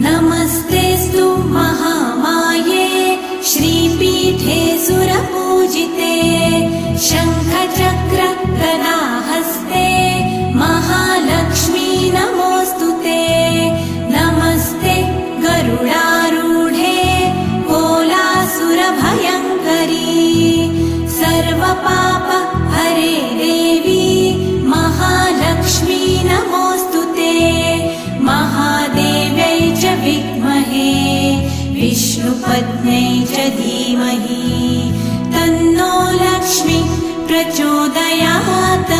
नमस्तेऽस्तु महामाये श्रीपीठे सुरपूजिते शङ्खचक्र गदाहस्ते महालक्ष्मी नमोऽस्तुते। नमस्ते गरुडारूढे कोलासुरभयङ्करी सर्वपाप हरे देवी महालक्ष्मी नमोऽस्तुते। महादेव्यै च विद्महे विष्णुपत्न्यै च धीमहि तन्नो लक्ष्मी प्रचोदयात्।